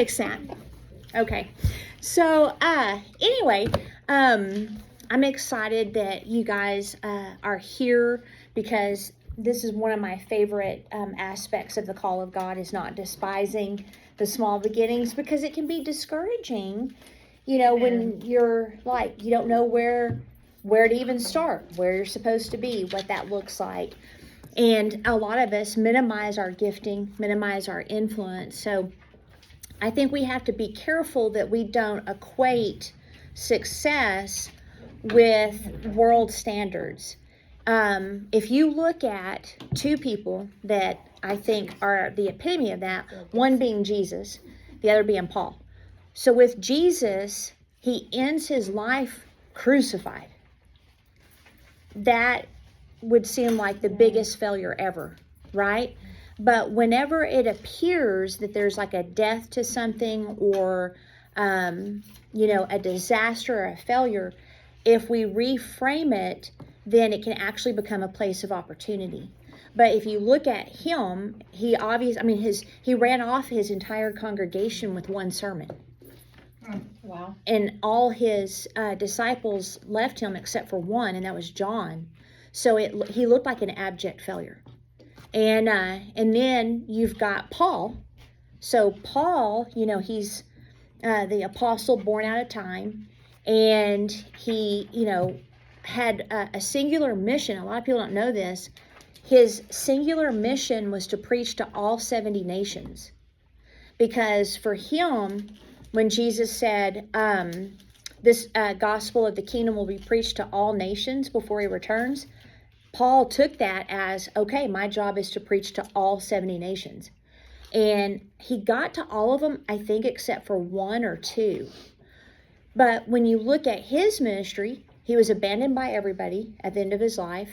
Fix that. Okay. So, anyway, I'm excited that you guys are here because this is one of my favorite aspects of the call of God, is not despising the small beginnings, because it can be discouraging, when you're like, you don't know where to even start, where you're supposed to be, what that looks like. And a lot of us minimize our gifting, minimize our influence. So I think we have to be careful that we don't equate success with world standards. If you look at two people that I think are the epitome of that, one being Jesus, the other being Paul. So with Jesus, he ends his life crucified. That would seem like the biggest failure ever, right? But whenever it appears that there's like a death to something, or, a disaster or a failure, if we reframe it, then it can actually become a place of opportunity. But if you look at him, he ran off his entire congregation with one sermon. Wow. And all his disciples left him except for one, and that was John. So he looked like an abject failure. And then you've got Paul. So Paul, he's the apostle born out of time, and he, had a singular mission. A lot of people don't know this. His singular mission was to preach to all 70 nations. Because for him, when Jesus said, this gospel of the kingdom will be preached to all nations before he returns, Paul took that as, okay, my job is to preach to all 70 nations. And he got to all of them, I think, except for one or two. But when you look at his ministry, he was abandoned by everybody at the end of his life.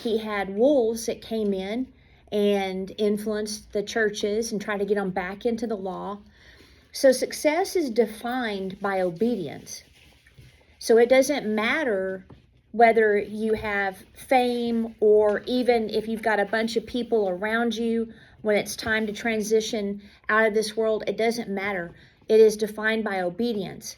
He had wolves that came in and influenced the churches and tried to get them back into the law. So success is defined by obedience. So it doesn't matter whether you have fame, or even if you've got a bunch of people around you when it's time to transition out of this world, it doesn't matter. It is defined by obedience.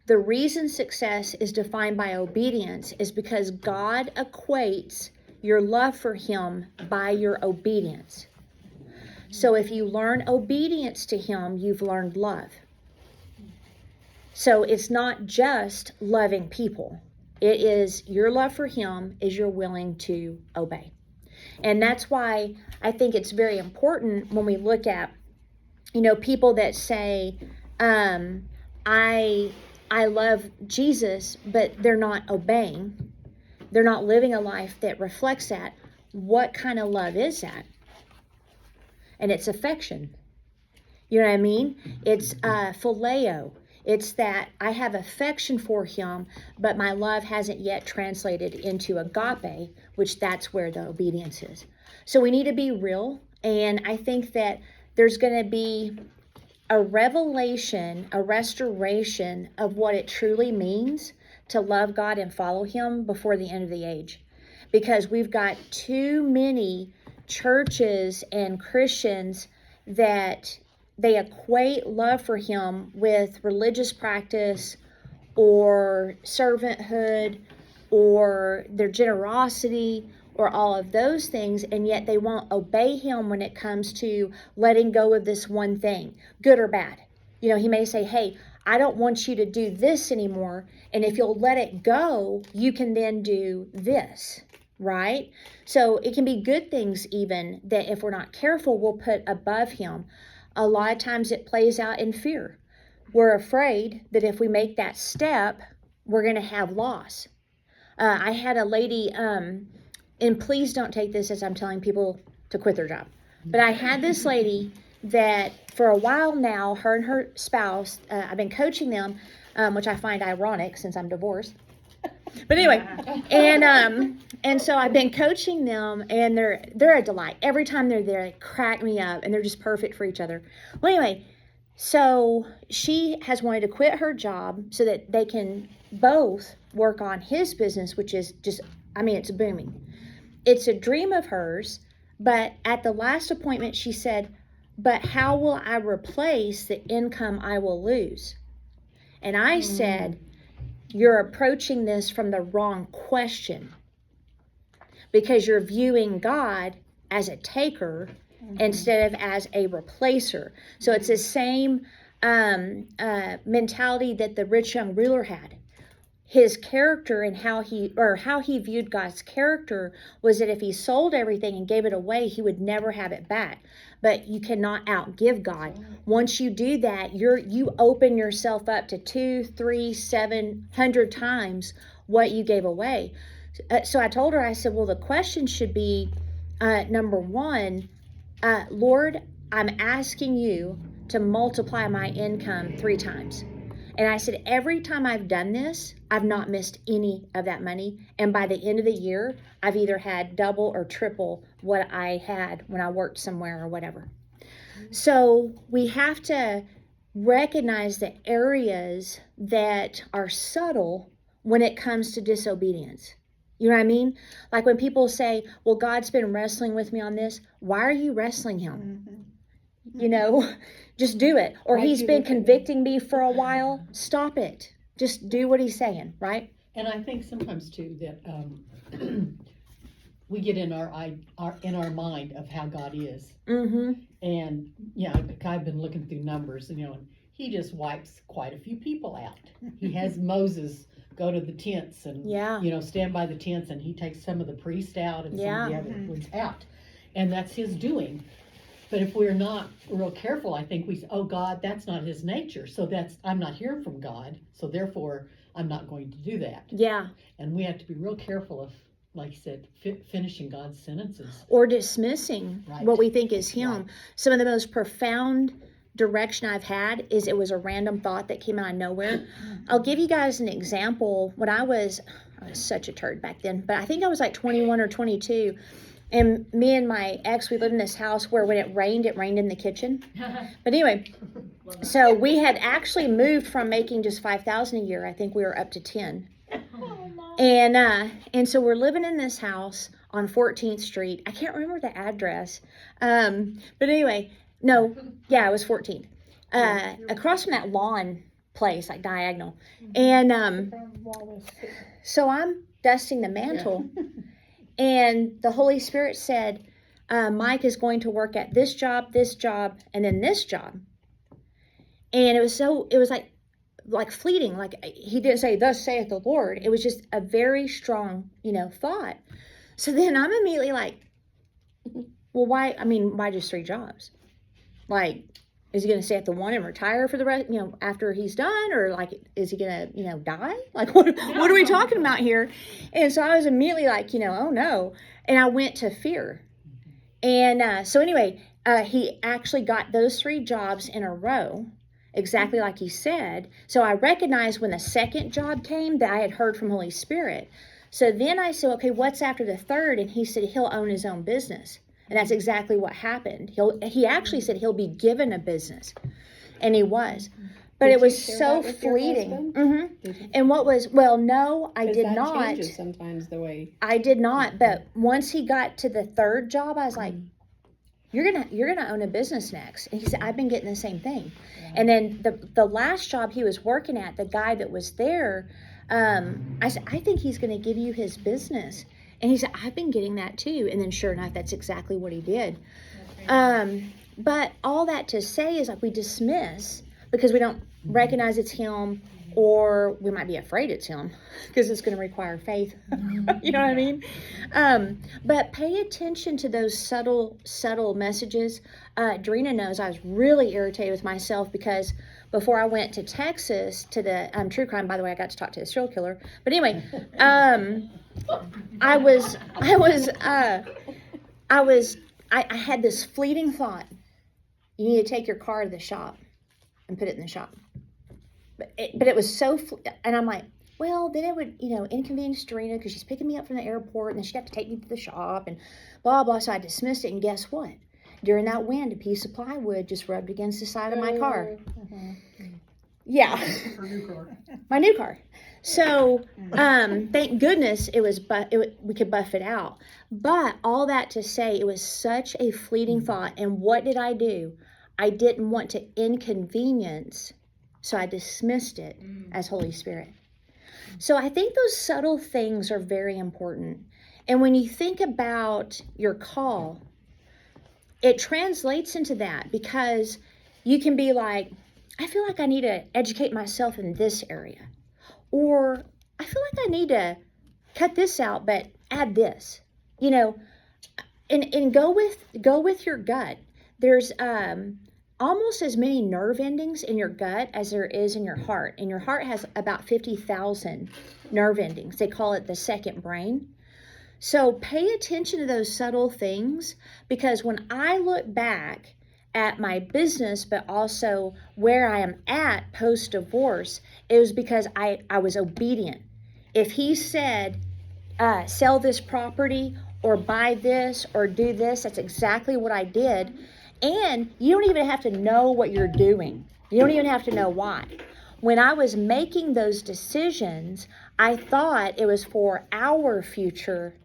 The reason success is defined by obedience is because God equates your love for him by your obedience. So if you learn obedience to him, you've learned love. So it's not just loving people. It is your love for him is you're willing to obey. And that's why I think it's very important when we look at, people that say, I love Jesus, but they're not obeying. They're not living a life that reflects that. What kind of love is that? And it's affection. You know what I mean? It's phileo. It's that I have affection for him, but my love hasn't yet translated into agape, which that's where the obedience is. So we need to be real. And I think that there's going to be a revelation, a restoration of what it truly means to love God and follow him before the end of the age. Because we've got too many churches and Christians that they equate love for him with religious practice or servanthood or their generosity or all of those things, and yet they won't obey him when it comes to letting go of this one thing, good or bad. He may say, hey, I don't want you to do this anymore, and if you'll let it go, you can then do this, right? So it can be good things even that if we're not careful, we'll put above him. A lot of times it plays out in fear. We're afraid that if we make that step, we're going to have loss. I had a lady, and please don't take this as I'm telling people to quit their job, but I had this lady that for a while now, her and her spouse, I've been coaching them, which I find ironic since I'm divorced. But anyway, and so I've been coaching them, and they're a delight. Every time they're there, they crack me up, and they're just perfect for each other. Well, anyway, so she has wanted to quit her job so that they can both work on his business, which is just, it's booming. It's a dream of hers, but at the last appointment, she said, but how will I replace the income I will lose? And I said, you're approaching this from the wrong question, because you're viewing God as a taker instead of as a replacer. So it's the same mentality that the rich young ruler had. His character and how he viewed God's character was that if he sold everything and gave it away, he would never have it back. But you cannot outgive God. Once you do that, you open yourself up to 2, 3, 700 times what you gave away. So I told her, I said, well, the question should be, number one, Lord, I'm asking you to multiply my income 3 times. And I said, every time I've done this, I've not missed any of that money. And by the end of the year, I've either had double or triple what I had when I worked somewhere or whatever. So we have to recognize the areas that are subtle when it comes to disobedience. You know what I mean? Like when people say, well, God's been wrestling with me on this. Why are you wrestling him? You know, just do it. Or he's been convicting me for a while. Stop it. Just do what he's saying, right? And I think sometimes too that we get in our mind of how God is. Mm-hmm. And I've been looking through numbers, and he just wipes quite a few people out. He has Moses go to the tents and stand by the tents, and he takes some of the priests out and some of the other ones out, and that's his doing. But if we're not real careful, I think we say, oh, God, that's not his nature. So I'm not hearing from God. So therefore, I'm not going to do that. Yeah. And we have to be real careful of, like you said, finishing God's sentences. Or dismissing what we think is him. Right. Some of the most profound direction I've had is it was a random thought that came out of nowhere. I'll give you guys an example. When I was such a turd back then, but I think I was like 21 or 22. And me and my ex, we lived in this house where when it rained in the kitchen. But anyway, so we had actually moved from making just $5,000 a year. I think we were up to 10. And so we're living in this house on 14th Street. I can't remember the address. But anyway, it was 14th. Across from that lawn place, like diagonal. And so I'm dusting the mantle. Yeah. And the Holy Spirit said, Mike is going to work at this job, and then this job. And it was like fleeting. Like he didn't say, thus saith the Lord. It was just a very strong, thought. So then I'm immediately like, well, why just 3 jobs? Like, is he going to stay at the one and retire for the rest, after he's done? Or like, is he going to, die? Like, what are we talking about here? And so I was immediately like, oh no. And I went to fear. And so anyway, he actually got those 3 jobs in a row, exactly like he said. So I recognized when the second job came that I had heard from Holy Spirit. So then I said, okay, what's after the third? And he said he'll own his own business. And that's exactly what happened. He actually said he'll be given a business. And he was. But it was so fleeting. Mm-hmm. And no, I did not. Changes sometimes the way. I did not. But once he got to the third job, I was like, you're gonna own a business next. And he said, I've been getting the same thing. Yeah. And then the last job he was working at, the guy that was there, I said, I think he's gonna give you his business. And he said, I've been getting that too. And then sure enough, that's exactly what he did. But all that to say is like we dismiss because we don't recognize it's him, or we might be afraid it's him because it's going to require faith. You know what I mean? But pay attention to those subtle messages. Drina knows I was really irritated with myself because before I went to Texas to the true crime, by the way, I got to talk to the serial killer. But anyway, I had this fleeting thought. You need to take your car to the shop and put it in the shop. But it was so, and I'm like, well, then it would, inconvenience Serena because she's picking me up from the airport and then she'd have to take me to the shop and blah, blah. So I dismissed it. And guess what? During that wind, a piece of plywood just rubbed against the side of my car. Yeah. Her new car. My new car. So, thank goodness we could buff it out. But all that to say, it was such a fleeting thought. And what did I do? I didn't want to inconvenience, so I dismissed it as Holy Spirit. So I think those subtle things are very important. And when you think about your call, it translates into that, because you can be like, I feel like I need to educate myself in this area. Or I feel like I need to cut this out, but add this, and go with your gut. There's almost as many nerve endings in your gut as there is in your heart. And your heart has about 50,000 nerve endings. They call it the second brain. So pay attention to those subtle things, because when I look back at my business, but also where I am at post-divorce, it was because I was obedient. If he said, sell this property or buy this or do this, that's exactly what I did. And you don't even have to know what you're doing. You don't even have to know why. When I was making those decisions, I thought it was for our future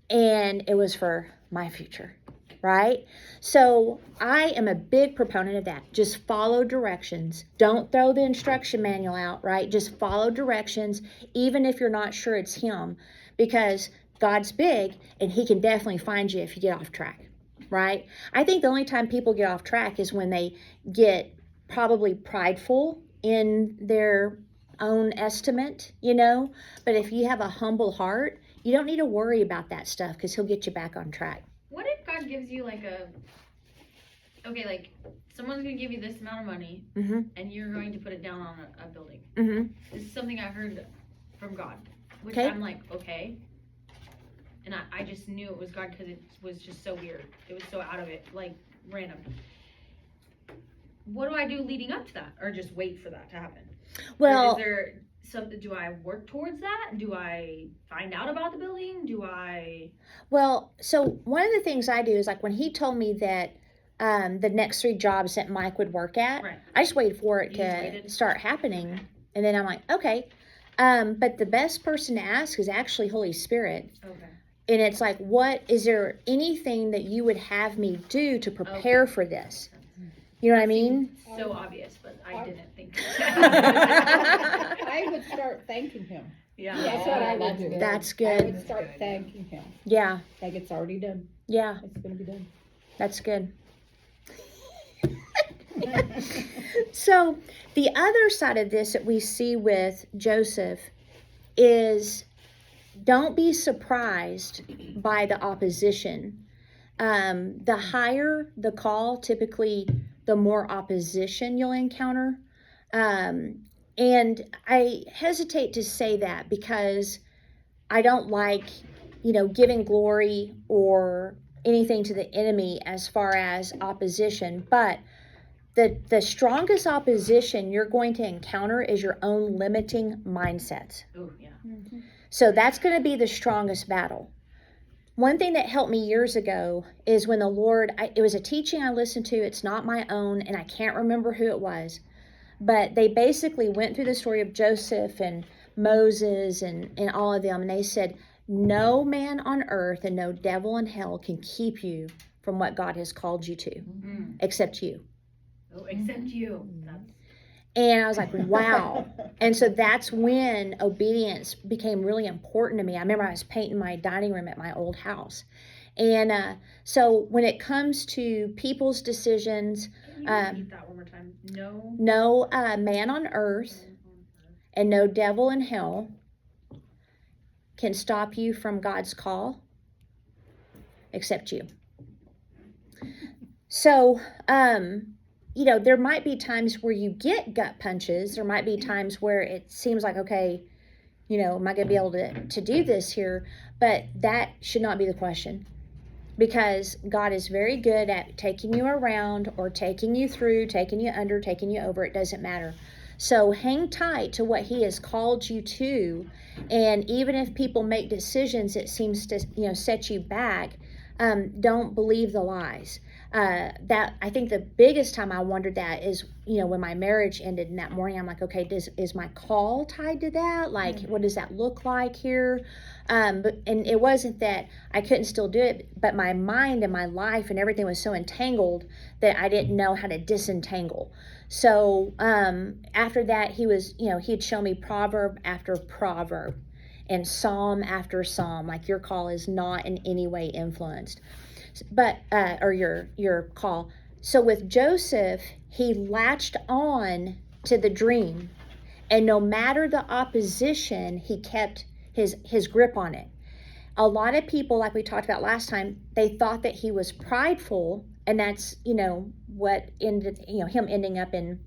and it was for my future, right? So I am a big proponent of that. Just follow directions. Don't throw the instruction manual out, right? Just follow directions, even if you're not sure it's him, because God's big and he can definitely find you if you get off track, right? I think the only time people get off track is when they get probably prideful in their own estimate, but if you have a humble heart, you don't need to worry about that stuff, because he'll get you back on track. What if God gives you like someone's going to give you this amount of money, and you're going to put it down on a building? This is something I heard from God, which I'm like, okay. And I just knew it was God because it was just so weird. It was so out of it, like random. What do I do leading up to that, or just wait for that to happen? Well, or is there something? Do I work towards that? Do I find out about the building? Well, so one of the things I do is, like, when he told me that the next 3 jobs that Mike would work at, right. I just waited for it to start happening, and then I'm like, okay. But the best person to ask is actually Holy Spirit. Okay. And it's like, is there anything that you would have me do to prepare for this? You know what I mean? So obvious, but I didn't think. I would start thanking him. Yeah. That's what I would do. That's good. I would start thanking him. Yeah. Like it's already done. Yeah. It's going to be done. That's good. So the other side of this that we see with Joseph is, don't be surprised by the opposition. The higher the call, typically the more opposition you'll encounter. And I hesitate to say that because I don't like, giving glory or anything to the enemy as far as opposition. But the strongest opposition you're going to encounter is your own limiting mindsets. Oh, yeah. Mm-hmm. So that's going to be the strongest battle. One thing that helped me years ago is when the Lord, it was a teaching I listened to. It's not my own, and I can't remember who it was. But they basically went through the story of Joseph and Moses and all of them. And they said, no man on earth and no devil in hell can keep you from what God has called you to, except you. Oh, except you. And I was like, wow. And so that's when obedience became really important to me. I remember I was painting my dining room at my old house. And so when it comes to people's decisions, Can you repeat that one more time? No man on earth and no devil in hell can stop you from God's call except you. So, there might be times where you get gut punches. There might be times where it seems like, okay, am I going to be able to do this here? But that should not be the question, because God is very good at taking you around or taking you through, taking you under, taking you over. It doesn't matter. So hang tight to what he has called you to. And even if people make decisions that seems to, set you back, don't believe the lies. that I think the biggest time I wondered that is, when my marriage ended, and that morning I'm like, okay, is my call tied to that? Like, what does that look like here? And it wasn't that I couldn't still do it, but my mind and my life and everything was so entangled that I didn't know how to disentangle. So after that, he'd show me proverb after proverb and psalm after psalm, like your call is not in any way influenced, but or your call. So with Joseph, he latched on to the dream, and no matter the opposition, he kept his grip on it. A lot of people, like we talked about last time, they thought that he was prideful, and that's what ended him ending up in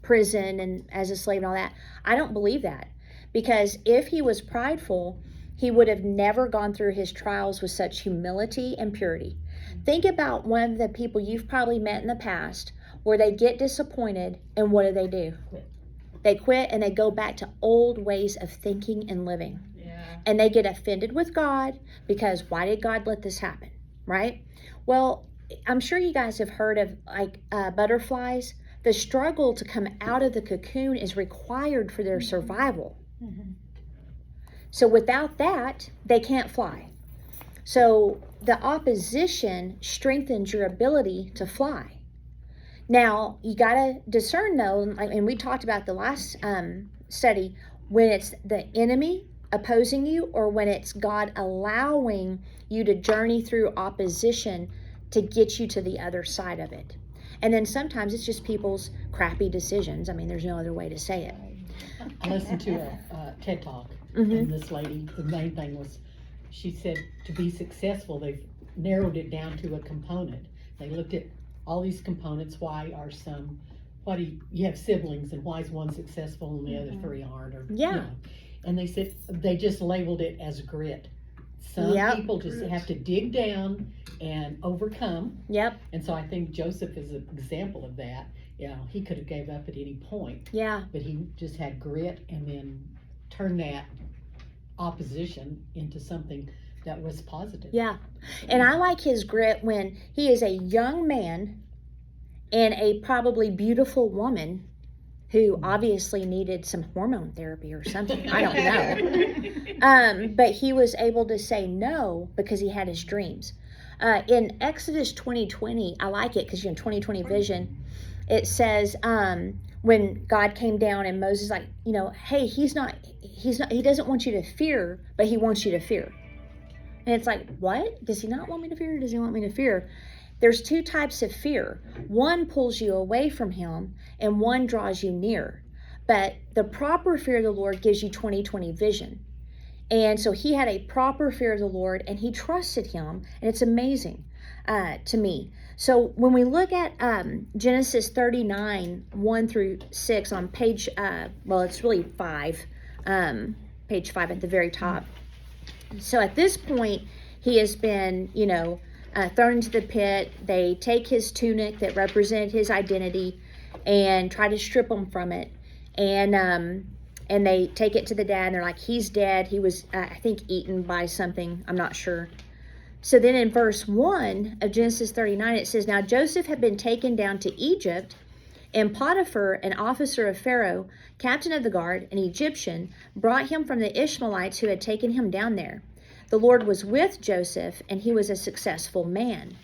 prison and as a slave and all that. I don't believe that, because if he was prideful, he would have never gone through his trials with such humility and purity. Think about one of the people you've probably met in the past where they get disappointed, and what do? They quit, and they go back to old ways of thinking and living. Yeah. And they get offended with God because why did God let this happen, right? Well, I'm sure you guys have heard of butterflies. The struggle to come out of the cocoon is required for their survival. Mm-hmm. So without that, they can't fly. So the opposition strengthens your ability to fly. Now, you got to discern, though, and we talked about the last study, when it's the enemy opposing you or when it's God allowing you to journey through opposition to get you to the other side of it. And then sometimes it's just people's crappy decisions. I mean, there's no other way to say it. I listened to a TED Talk, Mm-hmm. and this lady, the main thing was, she said to be successful, they've narrowed it down to a component. They looked at all these components. Why are some, you have siblings, and why is one successful and the other three aren't? Or, Yeah. And they said they just labeled it as grit. Some Yep. people just have to dig down and overcome. Yep. And so I think Joseph is an example of that. He could have gave up at any point, Yeah. but he just had grit and then turned that opposition into something that was positive. Yeah. And I like his grit when he is a young man and a probably beautiful woman who obviously needed some hormone therapy or something. I don't know. But he was able to say no because he had his dreams. In Exodus 20:20, I like it because 2020 vision, it says when God came down and Moses like, hey, he doesn't want you to fear, but he wants you to fear. And it's like, what? Does he not want me to fear or does he want me to fear? There's two types of fear. One pulls you away from him and one draws you near. But the proper fear of the Lord gives you 20/20 vision. And so he had a proper fear of the Lord and he trusted him. And it's amazing to me. So when we look at Genesis 39, 1-6 on page, it's really 5, page 5 at the very top. So at this point, he has been, thrown into the pit. They take his tunic that represented his identity and try to strip him from it. And they take it to the dad and they're like, he's dead. He was, I think, eaten by something. I'm not sure. So then in verse 1 of Genesis 39, it says, now Joseph had been taken down to Egypt, and Potiphar, an officer of Pharaoh, captain of the guard, an Egyptian, brought him from the Ishmaelites who had taken him down there. The Lord was with Joseph, and he was a successful man.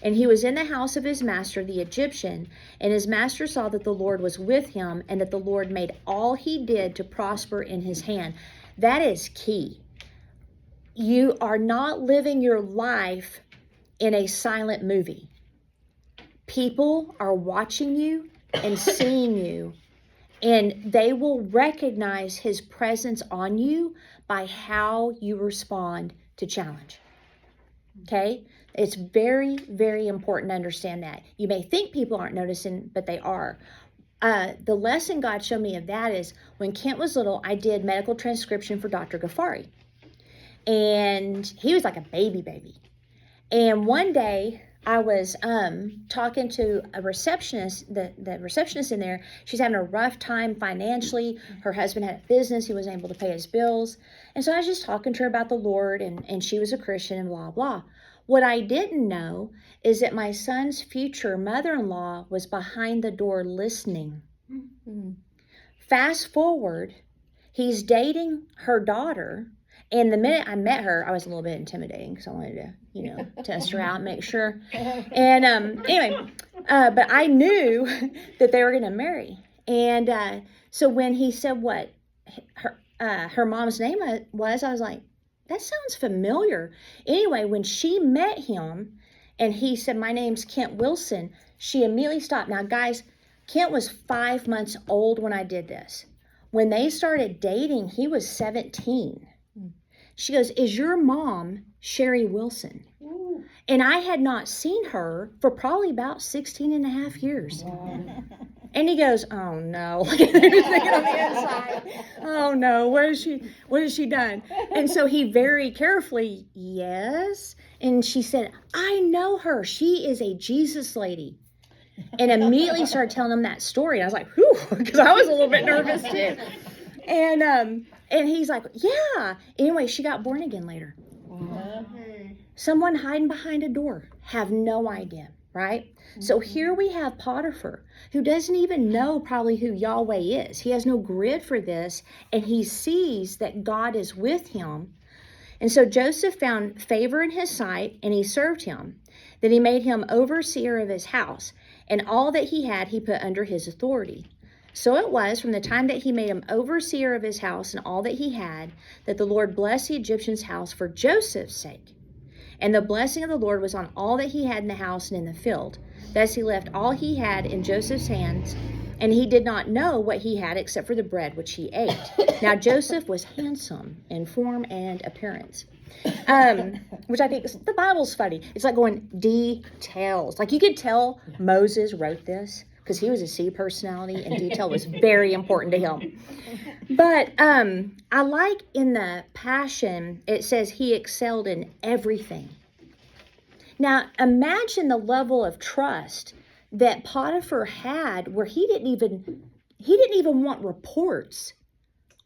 And he was in the house of his master, the Egyptian, and his master saw that the Lord was with him, and that the Lord made all he did to prosper in his hand. That is key. You are not living your life in a silent movie. People are watching you and seeing you, and they will recognize his presence on you by how you respond to challenge. Okay? It's very, very important to understand that. You may think people aren't noticing, but they are. The lesson God showed me of that is when Kent was little, I did medical transcription for Dr. Ghaffari. And he was like a baby. And one day I was talking to a receptionist, the receptionist in there. She's having a rough time financially. Her husband had a business. He wasn't able to pay his bills. And so I was just talking to her about the Lord, and she was a Christian and blah, blah. What I didn't know is that my son's future mother-in-law was behind the door listening. Mm. Fast forward, he's dating her daughter. And the minute I met her, I was a little bit intimidating because I wanted to, test her out and make sure. And anyway, but I knew that they were going to marry. And so when he said what her mom's name was, I was like, that sounds familiar. Anyway, when she met him and he said, my name's Kent Wilson, she immediately stopped. Now, guys, Kent was 5 months old when I did this. When they started dating, he was 17. She goes, is your mom Sherri Wilson? Ooh. And I had not seen her for probably about 16 and a half years. Wow. And he goes, oh no. He was thinking on the inside, oh no, what has she done? And so he very carefully, yes. And she said, I know her. She is a Jesus lady. And immediately started telling him that story. I was like, whew, because I was a little bit nervous too. And he's like, yeah. Anyway, she got born again later. Wow. Someone hiding behind a door. Have no idea, right? Mm-hmm. So here we have Potiphar, who doesn't even know probably who Yahweh is. He has no grid for this, and he sees that God is with him. And so Joseph found favor in his sight, and he served him. Then he made him overseer of his house, and all that he had he put under his authority. So it was from the time that he made him overseer of his house and all that he had, that the Lord blessed the Egyptian's house for Joseph's sake. And the blessing of the Lord was on all that he had in the house and in the field. Thus he left all he had in Joseph's hands, and he did not know what he had except for the bread which he ate. Now Joseph was handsome in form and appearance. Which I think the Bible's funny. It's like going details. Like you could tell Moses wrote this because he was a sea personality and detail was very important to him. But I like in the Passion, it says he excelled in everything. Now imagine the level of trust that Potiphar had where he didn't even want reports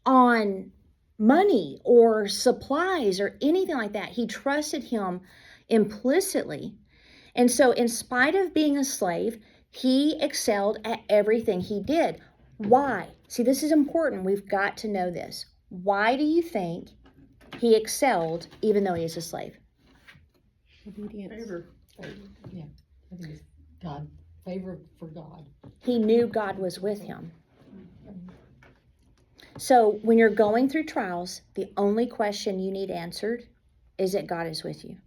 on money or supplies or anything like that. He trusted him implicitly. And so in spite of being a slave, he excelled at everything he did. Why? See, this is important. We've got to know this. Why do you think he excelled even though he is a slave? Obedience. Favor. Yeah. I think it's God. Favor for God. He knew God was with him. So when you're going through trials, the only question you need answered is that God is with you.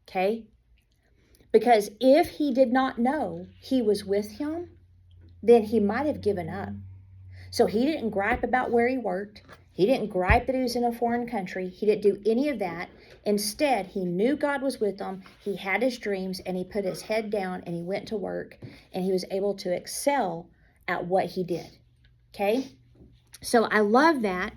Okay? Because if he did not know he was with him, then he might have given up. So he didn't gripe about where he worked. He didn't gripe that he was in a foreign country. He didn't do any of that. Instead, he knew God was with him. He had his dreams, and he put his head down, and he went to work, and he was able to excel at what he did. Okay? So I love that.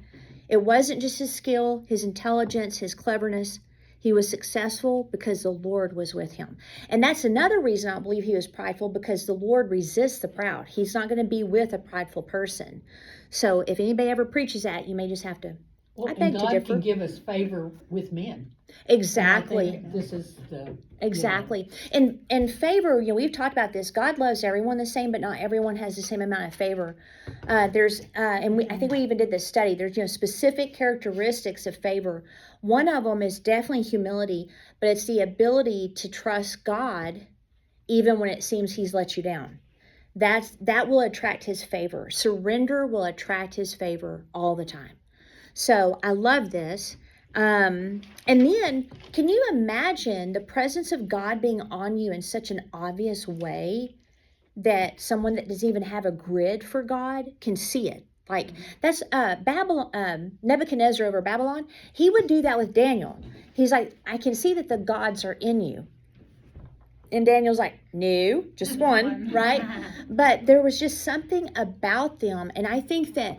It wasn't just his skill, his intelligence, his cleverness. He was successful because the Lord was with him. And that's another reason I believe he was prideful, because the Lord resists the proud. He's not going to be with a prideful person. So if anybody ever preaches that, you may just have to, I beg to differ. God can give us favor with men. Exactly. This is the... Exactly. And favor, we've talked about this. God loves everyone the same, but not everyone has the same amount of favor. I think we even did this study. There's, specific characteristics of favor. One of them is definitely humility, but it's the ability to trust God even when it seems he's let you down. That will attract his favor. Surrender will attract his favor all the time. So I love this. And then, can you imagine the presence of God being on you in such an obvious way that someone that doesn't even have a grid for God can see it? Like, that's Nebuchadnezzar over Babylon. He would do that with Daniel. He's like, I can see that the gods are in you. And Daniel's like, no, just one, right? But there was just something about them. And I think that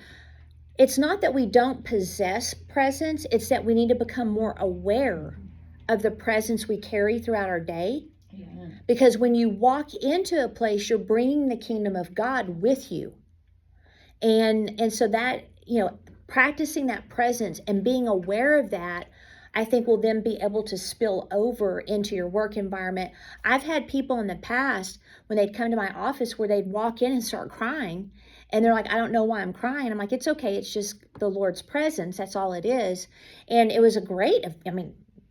it's not that we don't possess presence, it's that we need to become more aware of the presence we carry throughout our day. Yeah. Because when you walk into a place, you're bringing the kingdom of God with you. And so that, practicing that presence and being aware of that, I think will then be able to spill over into your work environment. I've had people in the past when they'd come to my office where they'd walk in and start crying, and they're like, I don't know why I'm crying. I'm like, it's okay. It's just the Lord's presence. That's all it is. And it was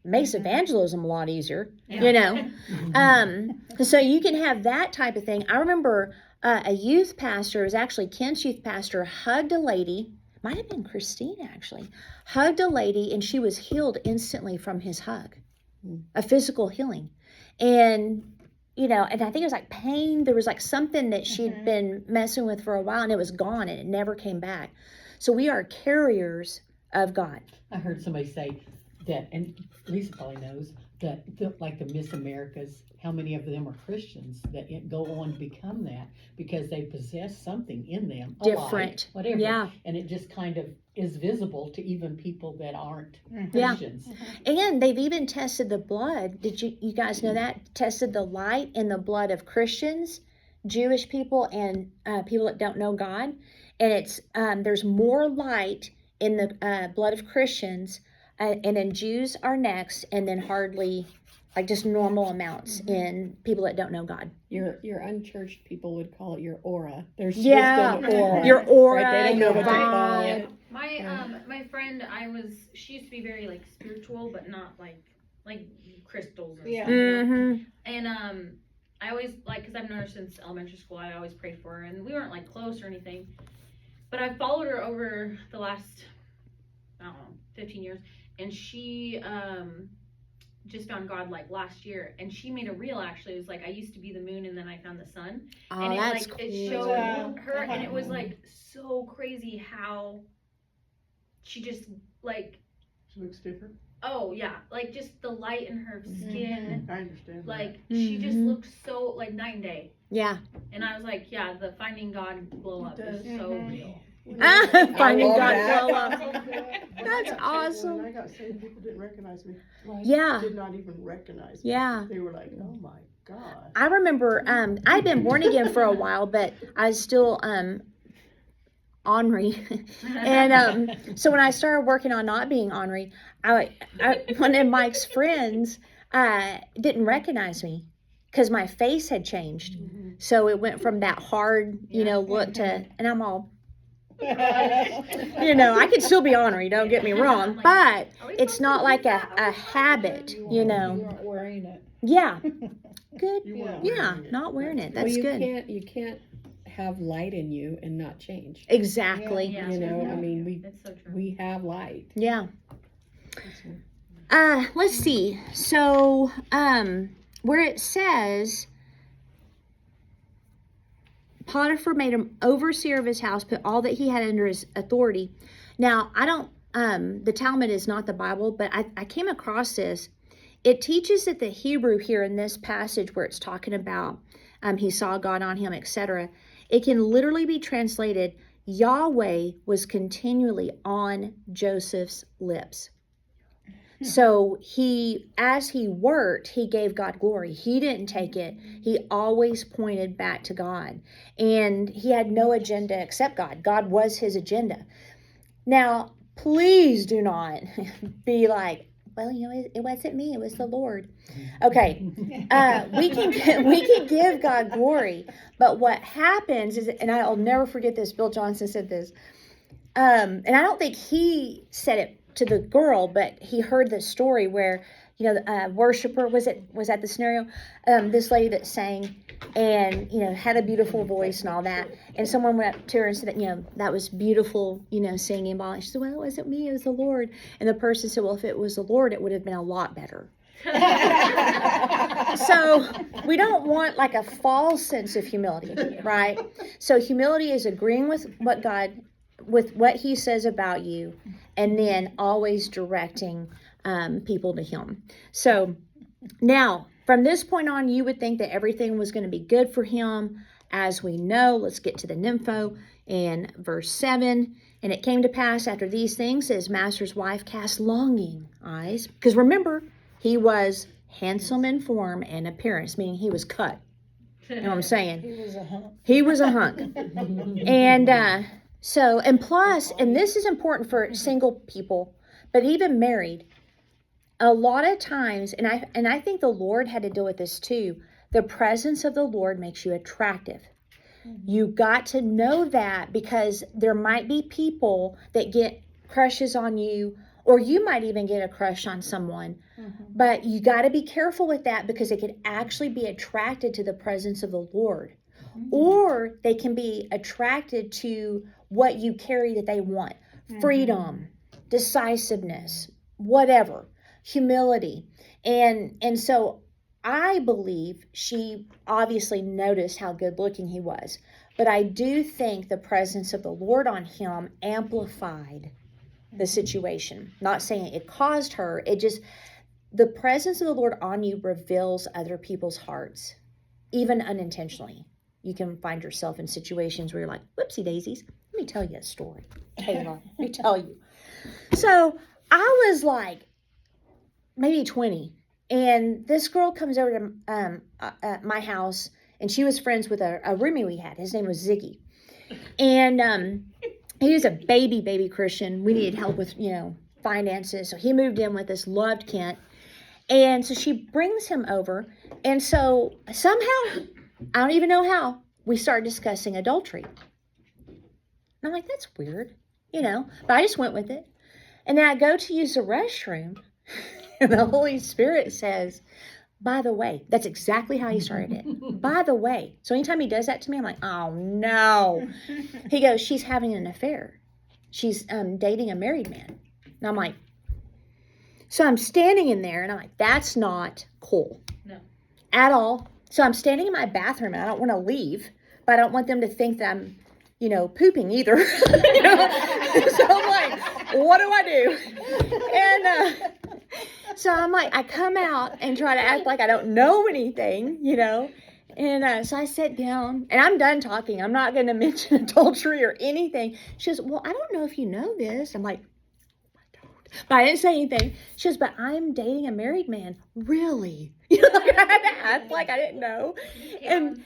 makes evangelism a lot easier, so you can have that type of thing. I remember a youth pastor, it was actually Kent's youth pastor, hugged a lady, might have been Christine actually, hugged a lady, and she was healed instantly from his hug, a physical healing. And and I think it was like pain. There was like something that she'd been messing with for a while, and it was gone, and it never came back. So we are carriers of God. I heard somebody say that, and Lisa probably knows, that like the Miss Americas, how many of them are Christians that go on to become that because they possess something in them, different, whatever. Yeah. And it just kind of is visible to even people that aren't Christians. Yeah. And they've even tested the blood. Did you guys know that? Tested the light in the blood of Christians, Jewish people, and people that don't know God. And it's there's more light in the blood of Christians, and then Jews are next, and then hardly, like just normal amounts in people that don't know God. Your unchurched people would call it your aura. There's just an aura. Your aura, right? They don't know your what to call vibe. it. My friend, she used to be very like spiritual, but not like crystals or something. Mm-hmm. And I always because I've known her since elementary school. I always prayed for her, and we weren't like close or anything. But I followed her over the last 15 years, and she just found God like last year, and she made a reel. Actually, it was like, I used to be the moon, and then I found the sun. Oh, And that's cool. cool. It showed her, and it was like so crazy how she just like. She looks different. Oh yeah, like just the light in her skin. I understand. Like she just looked so like night and day. Yeah. And I was like, yeah, the Finding God glow up is so real. Finding love God that. glow up. When That's I got saved, awesome. When I got saved, people didn't recognize me. Yeah. Did not even recognize me. Yeah. They were like, oh my God. I remember I'd been born again for a while, but I was still ornery. And so when I started working on not being ornery, I one of Mike's friends didn't recognize me because my face had changed. So it went from that hard, look to, and I'm all, I could still be ornery, don't get me wrong, but it's not like a habit, You weren't wearing it. Yeah. Good. You weren't Yeah, wearing it. not wearing it. Well, That's you good. You can't have light in you and not change. Exactly. Yeah. You know, I mean, It's so true. we have light. Yeah. Let's see. So, where it says Potiphar made him overseer of his house, put all that he had under his authority. Now, I don't, the Talmud is not the Bible, but I came across this. It teaches that the Hebrew here in this passage where it's talking about he saw God on him, etc., it can literally be translated, Yahweh was continually on Joseph's lips. So as he worked, he gave God glory. He didn't take it. He always pointed back to God. And he had no agenda except God. God was his agenda. Now, please do not be like, well, it wasn't me, it was the Lord. Okay, we can give God glory, but what happens is, and I'll never forget this, Bill Johnson said this, and I don't think he said it to the girl, but he heard the story where, worshiper, was that the scenario? This lady that sang and, had a beautiful voice and all that. And someone went up to her and said that, that was beautiful, singing. And she said, well, it wasn't me, it was the Lord. And the person said, well, if it was the Lord, it would have been a lot better. So we don't want like a false sense of humility, right? So humility is agreeing with what he says about you, and then always directing people to him. So now, from this point on, you would think that everything was going to be good for him. As we know, let's get to the nympho in verse 7. And it came to pass after these things, his master's wife cast longing eyes. Because remember, he was handsome in form and appearance, meaning he was cut. You know what I'm saying? He was a hump. He was a hunk. And so, and plus, and this is important for single people, but even married, a lot of times, and I think the Lord had to deal with this too, the presence of the Lord makes you attractive. You got to know that, because there might be people that get crushes on you, or you might even get a crush on someone. But you got to be careful with that, because they could actually be attracted to the presence of the Lord. Or they can be attracted to what you carry that they want. Freedom, decisiveness, whatever, humility. And so I believe she obviously noticed how good looking he was. But I do think the presence of the Lord on him amplified the situation. Not saying it caused her. It just, the presence of the Lord on you reveals other people's hearts, even unintentionally. You can find yourself in situations where you're like, whoopsie daisies. Let me tell you a story, Taylor. Let me tell you. So I was like maybe 20. And this girl comes over to my house, and she was friends with a roomie we had. His name was Ziggy. And he was a baby Christian. We needed help with, finances. So he moved in with us, loved Kent. And so she brings him over. And so somehow, I don't even know how, we start discussing adultery. And I'm like, that's weird, but I just went with it. And then I go to use the restroom. And the Holy Spirit says, by the way, that's exactly how he started it. By the way. So anytime he does that to me, I'm like, oh no. He goes, she's having an affair. She's dating a married man. And I'm like, so I'm standing in there and I'm like, that's not cool. No. At all. So I'm standing in my bathroom and I don't want to leave, but I don't want them to think that I'm, pooping either. So I'm like, what do I do? And so I'm like, I come out and try to act like I don't know anything, And so I sit down and I'm done talking. I'm not going to mention adultery or anything. She goes, well, I don't know if you know this. I'm like, I don't. But I didn't say anything. She goes, but I'm dating a married man. Really? I had to act like I didn't know. And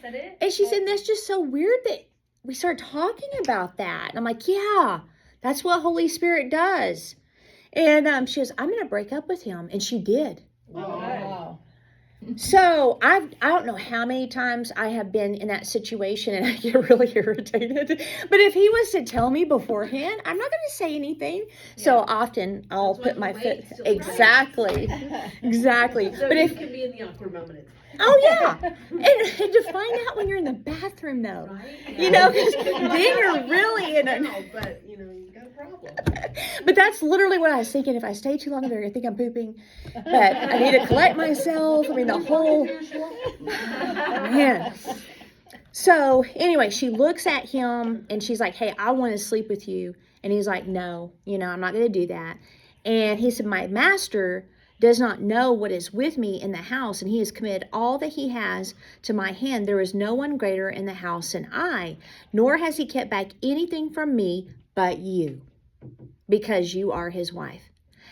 she said, that's just so weird that we started talking about that. And I'm like, yeah, that's what Holy Spirit does. And she goes, I'm going to break up with him. And she did. Wow. So I don't know how many times I have been in that situation and I get really irritated. But if he was to tell me beforehand, I'm not going to say anything. Yeah. So often I'll put my foot. Exactly. Exactly. So but you if can be in the awkward moment. Oh yeah, and to find out when you're in the bathroom though, Right? Because then you're really in a. But you've got a problem. But that's literally what I was thinking. If I stay too long, they're gonna think I'm pooping. But I need to collect myself. I mean, the whole man. So anyway, she looks at him and she's like, "Hey, I want to sleep with you," and he's like, "No, I'm not gonna do that." And he said, "My master does not know what is with me in the house, and he has committed all that he has to my hand. There is no one greater in the house than I, nor has he kept back anything from me but you, because you are his wife.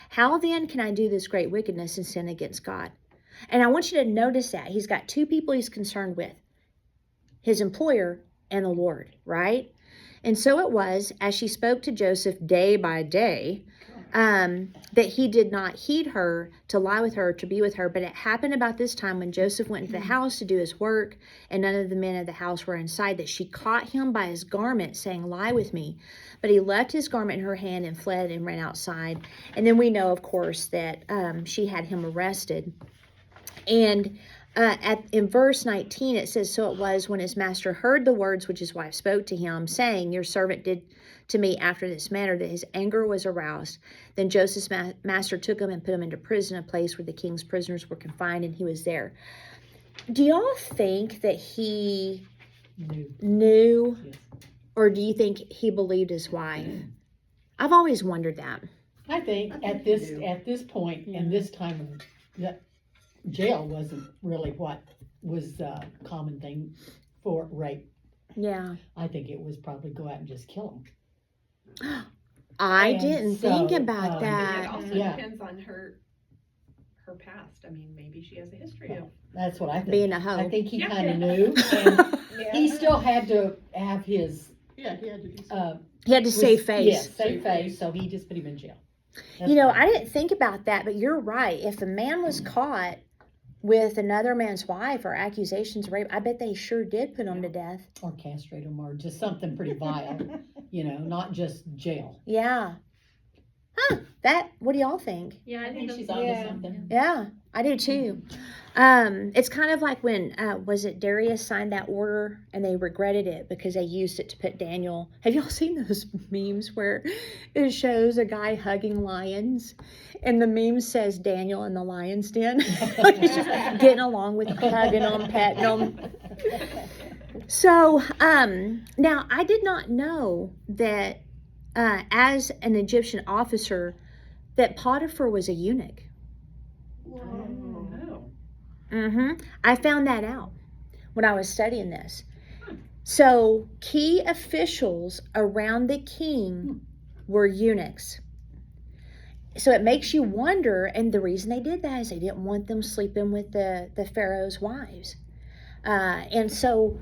How then can I do this great wickedness and sin against God?" And I want you to notice that he's got two people he's concerned with, his employer and the Lord, right? And so it was, as she spoke to Joseph day by day, that he did not heed her to lie with her, to be with her. But it happened about this time when Joseph went into the house to do his work, and none of the men of the house were inside, that she caught him by his garment, saying, "Lie with me." But he left his garment in her hand and fled and ran outside. And then we know, of course, that she had him arrested. And in verse 19, it says, "So it was when his master heard the words which his wife spoke to him, saying, Your servant did to me after this manner, that his anger was aroused. Then Joseph's master took him and put him into prison, a place where the king's prisoners were confined, and he was there." Do y'all think that he knew? Yes. Or do you think he believed his wife? I've always wondered that. I think at this point and this time, that jail wasn't really what was a common thing for rape. Yeah. I think it was probably go out and just kill them. I And didn't so, think about It that. also Yeah. depends on her past. I mean, maybe she has a history of. That's what I think. Being a hoe. I think he Yeah. kind of knew, and he still had to have his Yeah, he had to do something. He had to save face. Yes, save face. So he just put him in jail. You know, I didn't think about that, but you're right. If a man was caught with another man's wife or accusations of rape, I bet they sure did put him to death. Or castrate them, or just something pretty vile, not just jail. Yeah. Huh. What do y'all think? Yeah, I think She's that's onto something. Yeah, I do too. It's kind of like when, was it Darius signed that order and they regretted it because they used it to put Daniel. Have y'all seen those memes where it shows a guy hugging lions and the meme says Daniel in the lion's den? Like he's just getting along with them, hugging them, petting them. So, now I did not know that as an Egyptian officer that Potiphar was a eunuch. I found that out when I was studying this. So key officials around the king were eunuchs. So it makes you wonder, and the reason they did that is they didn't want them sleeping with the Pharaoh's wives. And so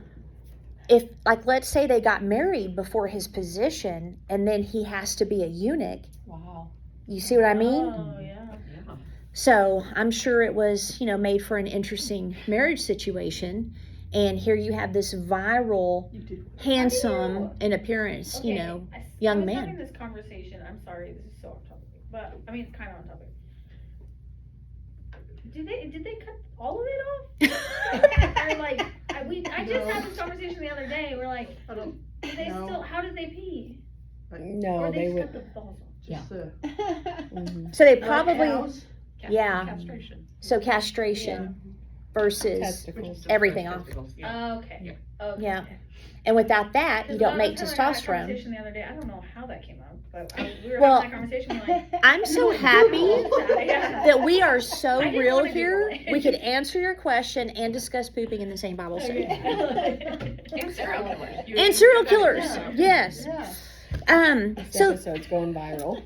if, like, let's say they got married before his position and then he has to be a eunuch. Wow. You see what I mean? Oh, yeah. So I'm sure it was, made for an interesting marriage situation. And here you have this viral, handsome in appearance, Okay, young I was man. having this conversation. I'm sorry, this is so off topic, but I mean, it's kind of on topic. Did they cut all of it off? Or like, I just had this conversation the other day. We're like, I don't, do they No. still? How did they pee? No, Or they just would. cut the balls off? just, So they like probably, cows. Yeah. Castration. so castration versus Testicles. everything off. Oh, okay. Okay. Yeah. And without that, you don't make I was having that testosterone. conversation the other day. I don't know how that came up, but we were Well, having that conversation. We're like, I'm so happy yeah. that we are so I didn't real wanna here. Google it. We could answer your question and discuss pooping in the same Bible study. And serial killers. And serial killers, yes. This So episode's going viral.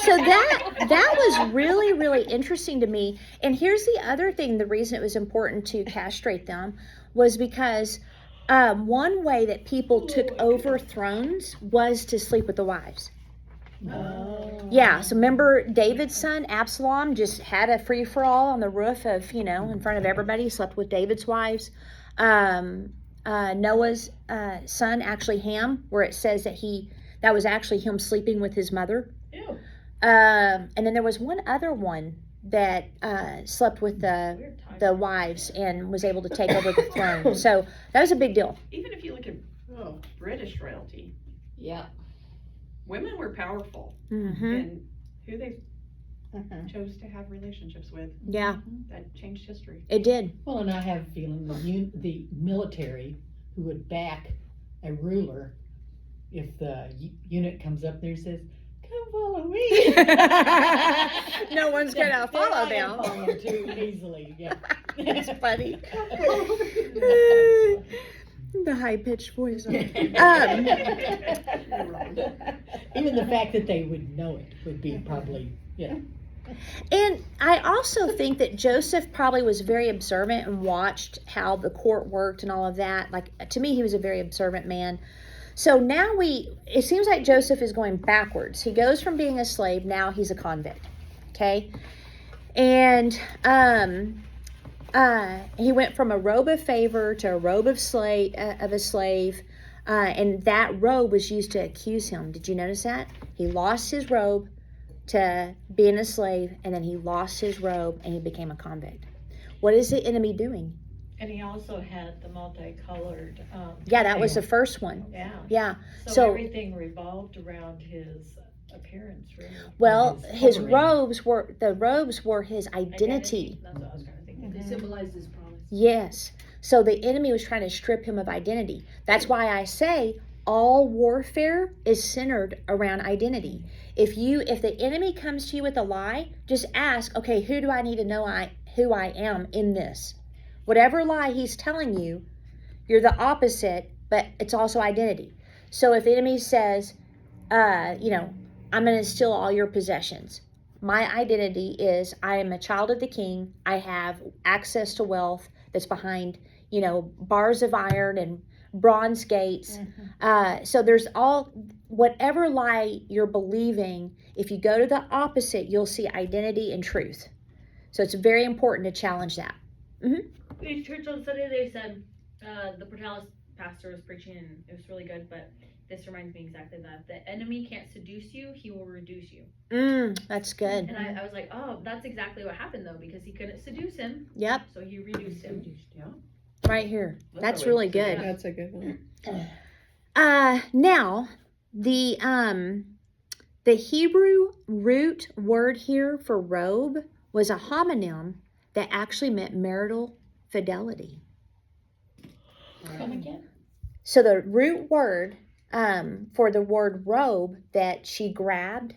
so that was really, really interesting to me. And here's the other thing, the reason it was important to castrate them was because one way that people took over thrones was to sleep with the wives. Yeah, so remember David's son Absalom just had a free-for-all on the roof of, in front of everybody, slept with David's wives. Noah's son, actually Ham, where it says that was actually him sleeping with his mother. Ew. And then there was one other one that slept with the wives and was able to take over the throne. So that was a big deal. Even if you look at British royalty, Yeah. women were powerful, Mm-hmm. and who they chose to have relationships with, Yeah, that changed history. it did. Well, and I have a feeling the military who would back a ruler, if the eunuch comes up there and says, "Come follow me," No one's gonna follow them. Follow them too easily. Yeah. It's funny. The high-pitched voice. Even the fact that they would know it would be probably, And I also think that Joseph probably was very observant and watched how the court worked and all of that. Like, to me, he was a very observant man. So now it seems like Joseph is going backwards. He goes from being a slave, now he's a convict. Okay? And he went from a robe of favor to a robe of a slave. And that robe was used to accuse him. Did you notice that? He lost his robe to being a slave, and then he lost his robe and he became a convict. What is the enemy doing? And he also had the multicolored. Yeah, that was the first one. Yeah. Yeah. So, So- everything revolved around his appearance, really. Well, his covering. robes were his identity. That's what I was kind of thinking. They symbolize his promise. Yes. So the enemy was trying to strip him of identity. That's why I say all warfare is centered around identity. If the enemy comes to you with a lie, just ask, okay, who do I need to know who I am in this? Whatever lie he's telling you, you're the opposite, but it's also identity. So if the enemy says, I'm going to steal all your possessions. My identity is I am a child of the king. I have access to wealth that's behind, bars of iron and bronze gates. So there's all whatever lie you're believing, if you go to the opposite, you'll see identity and truth. So it's very important to challenge that. In church on Sunday, they said the Portales pastor was preaching, and it was really good. But this reminds me exactly of that. The enemy can't seduce you; he will reduce you. That's good. And I was like, oh, that's exactly what happened though, because he couldn't seduce him. Yep. So he reduced him. Right here. That's really good. That's a good one. Now the Hebrew root word here for robe was a homonym that actually meant marital fidelity. Come again? So the root word for the word robe that she grabbed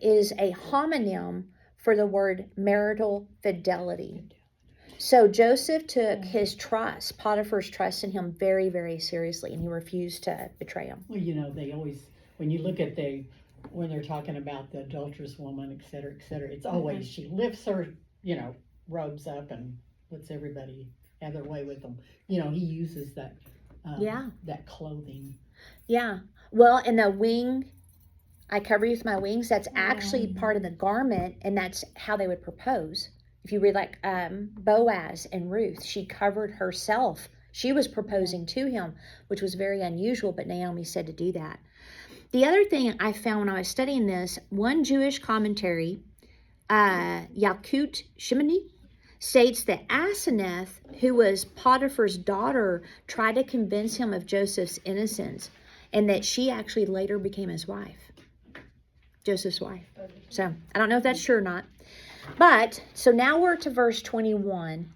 is a homonym for the word marital fidelity. So Joseph took his trust, Potiphar's trust in him very, very seriously, and he refused to betray him. Well, you know, they always, when you look at when they're talking about the adulterous woman, et cetera, it's always, she lifts her, robes up and lets everybody have their way with them. You know, he uses that, that clothing. Yeah. Well, and the wing, I cover you with my wings, that's actually part of the garment, and that's how they would propose. If you read like Boaz and Ruth, she covered herself. She was proposing to him, which was very unusual, but Naomi said to do that. The other thing I found when I was studying this, one Jewish commentary, Yalkut Shimoni, states that Asenath, who was Potiphar's daughter, tried to convince him of Joseph's innocence, and that she actually later became his wife, Joseph's wife. So I don't know if that's true or not. But, so now we're to verse 21.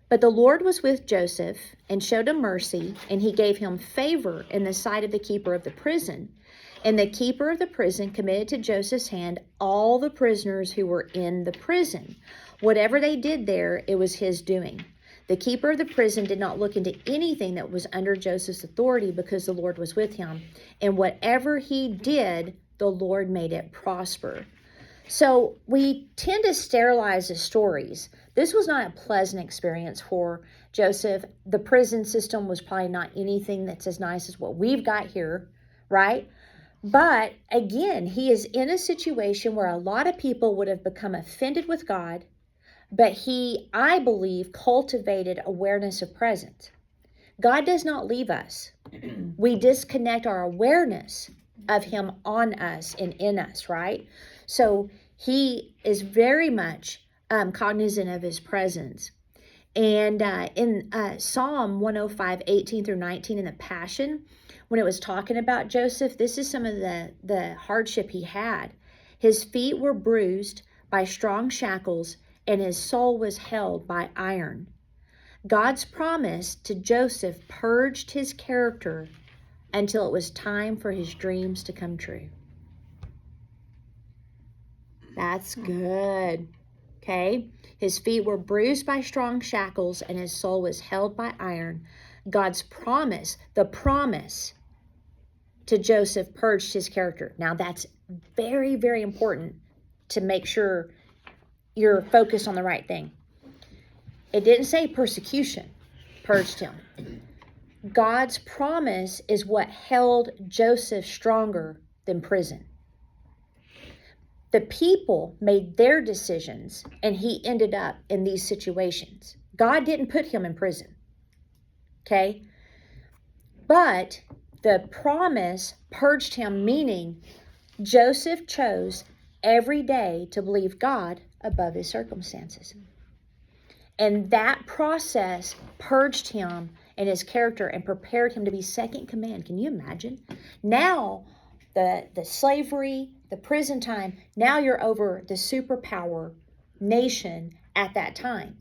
But the Lord was with Joseph and showed him mercy, and he gave him favor in the sight of the keeper of the prison. And the keeper of the prison committed to Joseph's hand all the prisoners who were in the prison. Whatever they did there, it was his doing. The keeper of the prison did not look into anything that was under Joseph's authority because the Lord was with him. And whatever he did, the Lord made it prosper. So we tend to sterilize the stories. This was not a pleasant experience for Joseph. The prison system was probably not anything that's as nice as what we've got here, right? But again, he is in a situation where a lot of people would have become offended with God, but he, I believe, cultivated awareness of presence. God does not leave us. We disconnect our awareness of him on us and in us, right? So he is very much cognizant of his presence. And in Psalm 105, 18 through 19 in the Passion, when it was talking about Joseph, this is some of the hardship he had. His feet were bruised by strong shackles, and his soul was held by iron. God's promise to Joseph purged his character until it was time for his dreams to come true. That's good. Okay? His feet were bruised by strong shackles, and his soul was held by iron. God's promise, the promise to Joseph, purged his character. Now that's very, very important to make sure you're focused on the right thing. It didn't say persecution purged him. God's promise is what held Joseph stronger than prison. The people made their decisions, and he ended up in these situations. God didn't put him in prison. Okay? But the promise purged him, meaning Joseph chose every day to believe God above his circumstances. And that process purged him and his character and prepared him to be second in command. Can you imagine? Now, the slavery, the prison time, now you're over the superpower nation at that time.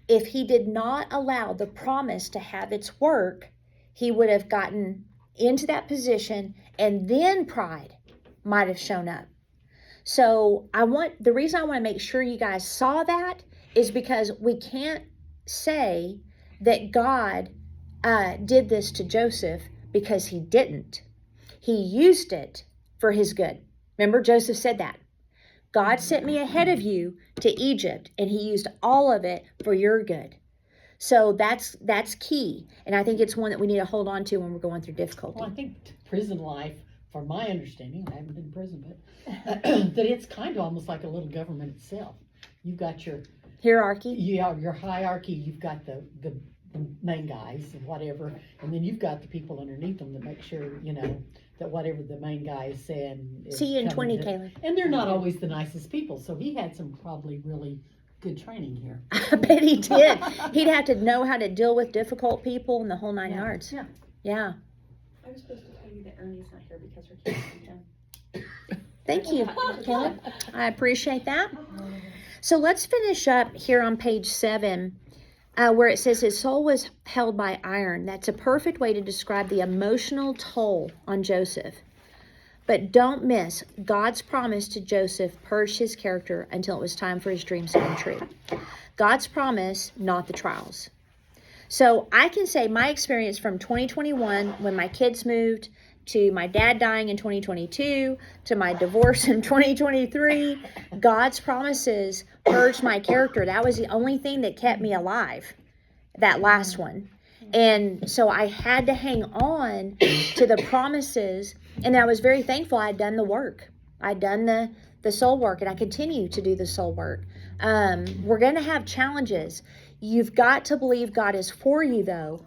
If he did not allow the promise to have its work, he would have gotten into that position, and then pride might have shown up. So the reason I want to make sure you guys saw that is because we can't say that God did this to Joseph because he didn't. He used it for his good. Remember, Joseph said that. God sent me ahead of you to Egypt, and he used all of it for your good. So that's key. And I think it's one that we need to hold on to when we're going through difficulty. Well, I think prison life from my understanding, I haven't been in prison, but that it's kind of almost like a little government itself. You've got your hierarchy. Your hierarchy. You've got the main guys and whatever, and then you've got the people underneath them that make sure that whatever the main guy is saying. See you in 20, Caleb. And they're not always the nicest people, so he had some probably really good training here. I bet he did. He'd have to know how to deal with difficult people and the whole 9 yards. Yeah. I was supposed to tell you that Ernie's not here because we're keeping him. Thank you, Caleb. I appreciate that. So let's finish up here on page 7, where it says his soul was held by iron. That's a perfect way to describe the emotional toll on Joseph. But don't miss, God's promise to Joseph purged his character until it was time for his dreams to come true. God's promise, not the trials. So I can say my experience from 2021, when my kids moved, to my dad dying in 2022, to my divorce in 2023, God's promises purged my character. That was the only thing that kept me alive, that last one. And so I had to hang on to the promises, and I was very thankful I had done the work. I'd done the soul work, and I continue to do the soul work. We're going to have challenges. You've got to believe God is for you, though,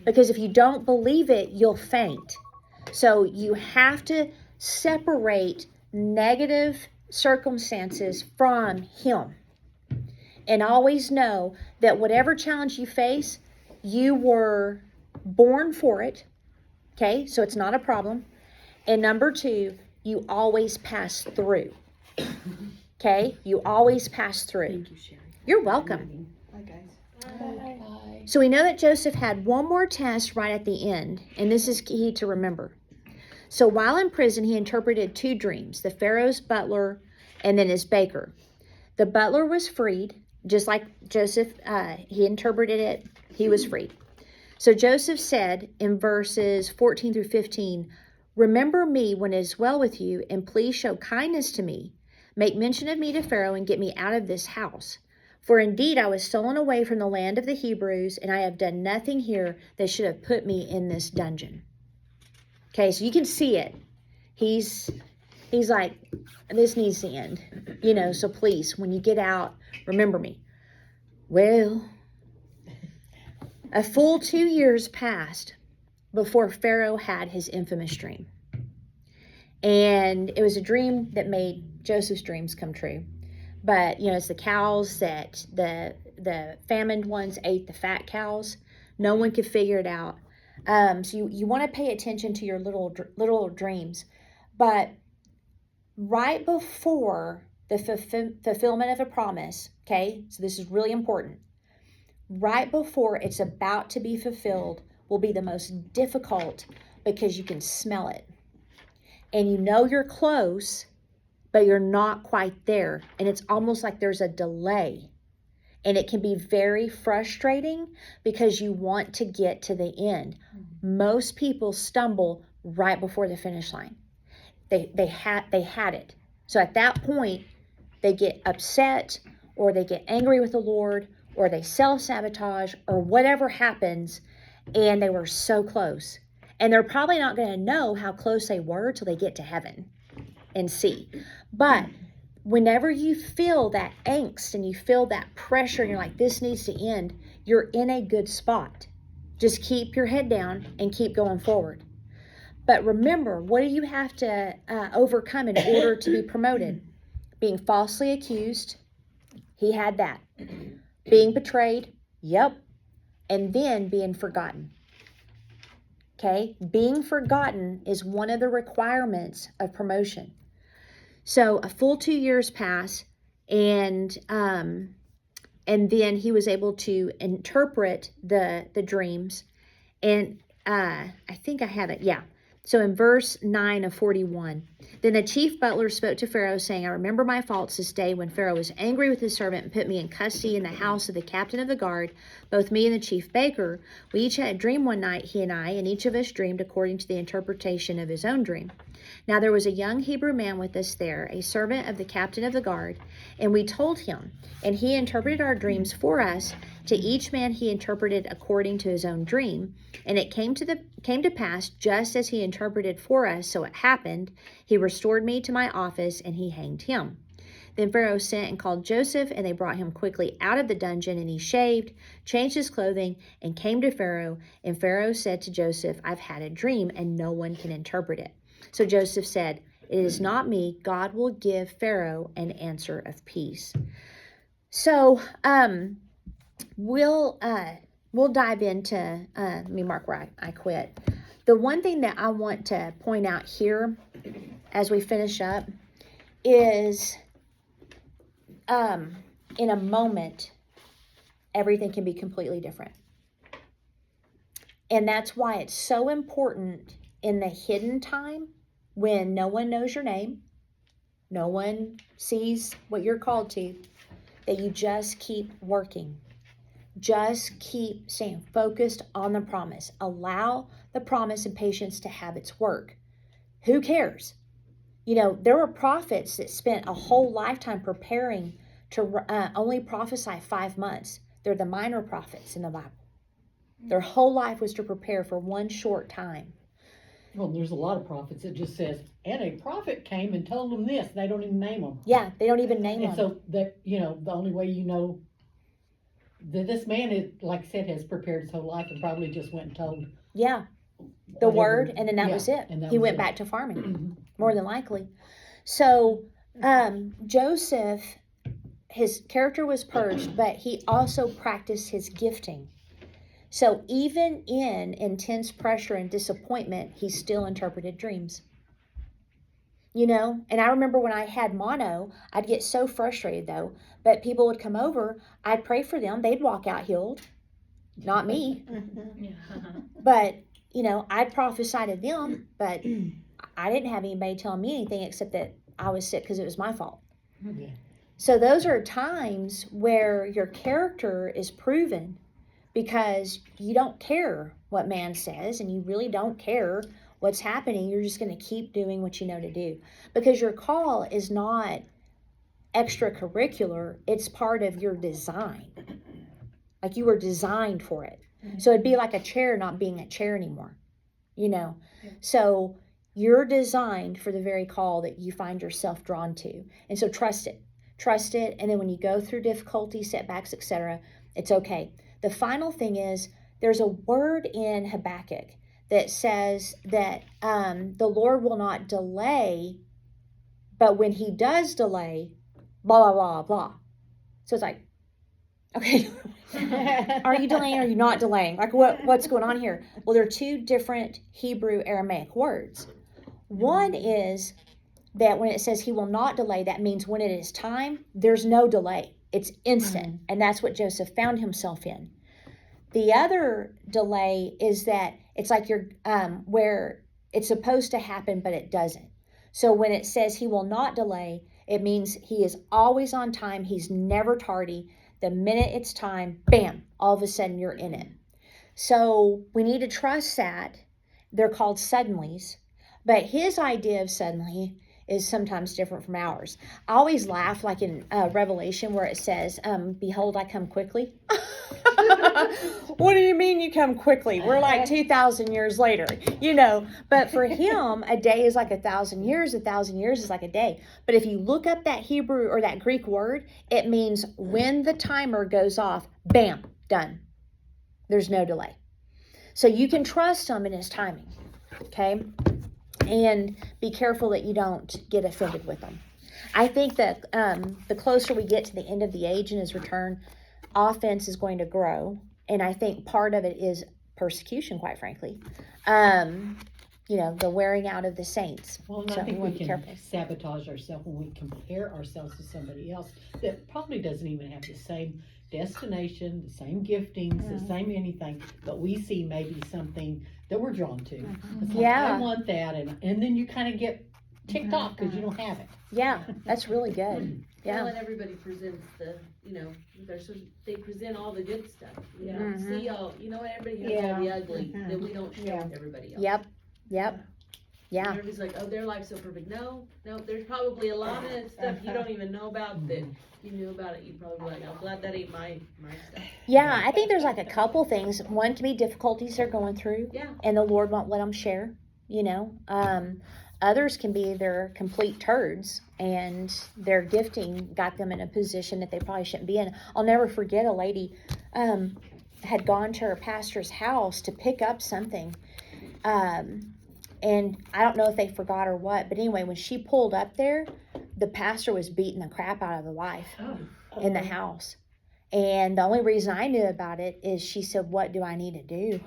because if you don't believe it, you'll faint. So you have to separate negative circumstances from Him. And always know that whatever challenge you face, you were born for it. Okay, so it's not a problem. And number 2, you always pass through. Okay, you always pass through. Thank you, Sherri. You're welcome. Bye, guys. Bye. So we know that Joseph had one more test right at the end, and this is key to remember. So while in prison, he interpreted 2 dreams, the Pharaoh's butler and then his baker. The butler was freed, just like Joseph, he interpreted it, he was freed. So Joseph said in verses 14 through 15, "Remember me when it is well with you, and please show kindness to me. Make mention of me to Pharaoh and get me out of this house. For indeed I was stolen away from the land of the Hebrews, and I have done nothing here that should have put me in this dungeon." Okay, so you can see it. He's like, this needs to end. So please, when you get out, remember me. Well, a full 2 years passed before Pharaoh had his infamous dream. And it was a dream that made Joseph's dreams come true. But, it's the cows that the famined ones ate the fat cows. No one could figure it out. So you want to pay attention to your little dreams. But right before the fulfillment of a promise, okay, so this is really important. Right before it's about to be fulfilled will be the most difficult because you can smell it. And you're close, but you're not quite there. And it's almost like there's a delay. And it can be very frustrating because you want to get to the end. Most people stumble right before the finish line. They had it. So at that point, they get upset, or they get angry with the Lord, or they self-sabotage, or whatever happens, and they were so close. And they're probably not going to know how close they were till they get to heaven and see. But whenever you feel that angst and you feel that pressure and you're like, this needs to end, you're in a good spot. Just keep your head down and keep going forward. But remember, what do you have to overcome in order to be promoted? Being falsely accused. He had that. Being betrayed. Yep. And then being forgotten. Okay? Being forgotten is one of the requirements of promotion. So a full 2 years pass, and then he was able to interpret the dreams. And I think I have it. Yeah. So in verse 9 of 41, then the chief butler spoke to Pharaoh, saying, "I remember my faults this day when Pharaoh was angry with his servant and put me in custody in the house of the captain of the guard, both me and the chief baker. We each had a dream one night, he and I, and each of us dreamed according to the interpretation of his own dream. Now there was a young Hebrew man with us there, a servant of the captain of the guard, and we told him, and he interpreted our dreams for us To each man he interpreted according to his own dream, and it came to pass just as he interpreted for us, so it happened. He restored me to my office, and he hanged him. Then Pharaoh sent and called Joseph, and they brought him quickly out of the dungeon, and he shaved, changed his clothing, and came to Pharaoh. And Pharaoh said to Joseph, I've had a dream, and no one can interpret it. So Joseph said, it is not me. God will give Pharaoh an answer of peace. So, we'll dive into, let me mark where I quit. The one thing that I want to point out here as we finish up is, in a moment, everything can be completely different. And that's why it's so important in the hidden time when no one knows your name, no one sees what you're called to, that you just keep working. Just keep staying focused on the promise. Allow the promise and patience to have its work. Who cares? You know, there were prophets that spent a whole lifetime preparing to only prophesy 5 months. They're the minor prophets in the Bible. Their whole life was to prepare for one short time. Well, there's a lot of prophets that just says, and a prophet came and told them this. They don't even name them. Yeah, they don't even name them. And so that, you know, the only way you know that this man is, like I said, has prepared his whole life and probably just went and told. Yeah, the word, and then that was it. He went back to farming, Mm-hmm. more than likely. So Joseph, his character was purged, but he also practiced his gifting. So even in intense pressure and disappointment, he still interpreted dreams. You know, and I remember when I had mono, I'd get so frustrated though, but people would come over, I'd pray for them, they'd walk out healed. Not me. Yeah. But, you know, I'd prophesy to them, but I didn't have anybody telling me anything except that I was sick because it was my fault. Yeah. So those are times where your character is proven because you don't care what man says and you really don't care what's happening. You're just going to keep doing what you know to do because your call is not extracurricular. It's part of your design. Like you were designed for it. So it'd be like a chair not being a chair anymore, you know. So you're designed for the very call that you find yourself drawn to. And so trust it. And then when you go through difficulty, setbacks, etc., it's okay. The final thing is there's a word in Habakkuk that says that the Lord will not delay, but when he does delay, blah, blah, blah, blah. So it's like, okay, are you delaying or are you not delaying? Like what's going on here? Well, there are two different Hebrew Aramaic words. One is that when it says he will not delay, that means when it is time, there's no delay. It's instant. And that's what Joseph found himself in. The other delay is that it's like you're where it's supposed to happen, but it doesn't. So when it says he will not delay, it means he is always on time. He's never tardy. The minute it's time, bam, all of a sudden you're in it. So we need to trust that. They're called suddenlies. But his idea of suddenly is sometimes different from ours. I always laugh like in Revelation where it says, behold, I come quickly. What do you mean you come quickly? We're like 2,000 years later, you know. But for him, a day is like 1,000 years. 1,000 years is like a day. But if you look up that Hebrew or that Greek word, it means when the timer goes off, bam, done. There's no delay. So you can trust him in his timing, okay? And be careful that you don't get offended with him. I think that the closer we get to the end of the age and his return, offense is going to grow. And I think part of it is persecution, quite frankly. You know, the wearing out of the saints. Well, and I think we can sabotage ourselves when we compare ourselves to somebody else that probably doesn't even have the same destination, the same giftings, the same anything, but we see maybe something that we're drawn to. It's like, I want that, and then you kind of get ticked off because you don't have it. Yeah, that's really good. Yeah. Well, and everybody presents the, you know, they present all the good stuff. You know, see all, you know, everybody has all the ugly that we don't share with everybody else. Yep. Yeah. And everybody's like, oh, their life's so perfect. No, there's probably a lot of stuff you don't even know about that. If you knew about it, you'd probably be like, I'm glad that ain't my stuff. Yeah, I think there's like a couple things. One can be difficulties they're going through. Yeah. And the Lord won't let them share, Others can be they're complete turds and their gifting got them in a position that they probably shouldn't be in. I'll never forget a lady had gone to her pastor's house to pick up something. And I don't know if they forgot or what, but anyway, when she pulled up there, the pastor was beating the crap out of the wife in the house. And the only reason I knew about it is she said, what do I need to do?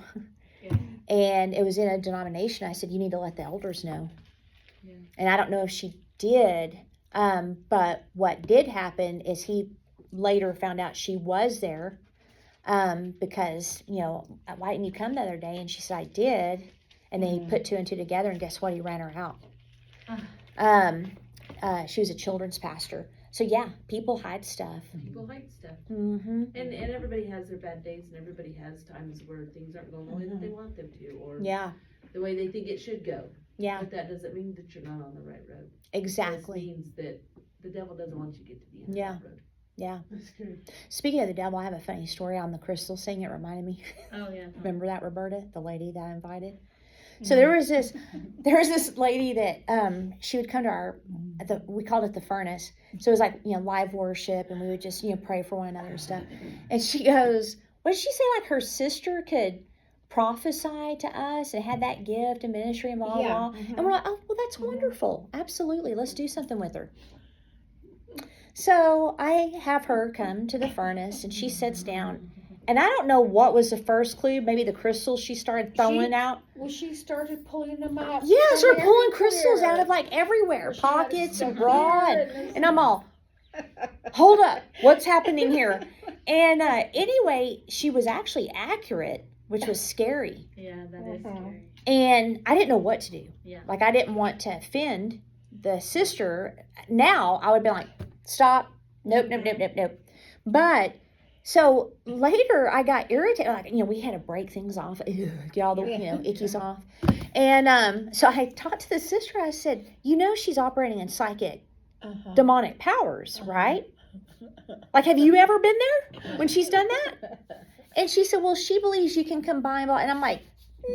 Yeah. And it was in a denomination. I said, you need to let the elders know. Yeah. And I don't know if she did, but what did happen is he later found out she was there because, why didn't you come the other day? And she said, I did. And then he put two and two together, and guess what? He ran her out. She was a children's pastor. So, yeah, people hide stuff. People hide stuff. Mm-hmm. And everybody has their bad days, and everybody has times where things aren't going the way that they want them to, or Yeah. the way they think it should go. Yeah, But that doesn't mean that you're not on the right road. exactly. It means that the devil doesn't want you to get to the end Yeah. of that road. Yeah. That's good. Speaking of the devil, I have a funny story on the crystal thing. It reminded me. Oh, yeah. Remember that, Roberta, the lady that I invited? So there was this lady that she would come to we called it the furnace. So it was like, live worship, and we would just, pray for one another and stuff. And she goes, what did she say? Like her sister could prophesy to us and had that gift and ministry and blah, blah, blah. And we're like, oh, well, that's wonderful. Absolutely. Let's do something with her. So I have her come to the furnace, and she sits down. And I don't know what was the first clue. Maybe the crystals she started throwing out. Well, she started pulling them out. Yeah, started from pulling crystals everywhere. out of like everywhere, She had pockets some and bra, here and I'm all, hold up, what's happening here? And anyway, she was actually accurate, which was scary. Yeah, that is scary. And I didn't know what to do. Yeah. Like, I didn't want to offend the sister. Now I would be like, stop, nope. But so later I got irritated, like, we had to break things off, get all the, ickies off. And so I talked to the sister. I said, she's operating in psychic demonic powers, right? Like, have you ever been there when she's done that? And she said, well, she believes you can combine, and I'm like,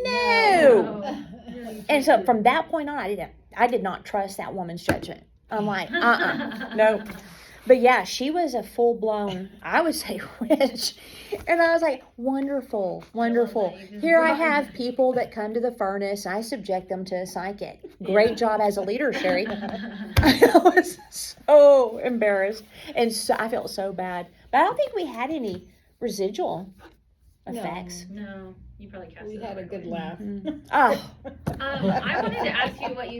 no. And so from that point on, I did not trust that woman's judgment. I'm like, no. But yeah, she was a full-blown, I would say, witch. And I was like, wonderful. Here I have people that come to the furnace. I subject them to a psychic. Great job as a leader, Sherri. I was so embarrassed. And so I felt so bad. But I don't think we had any residual effects. No, you probably cast We it had a out good right away. laugh. Oh, I wanted to ask you what you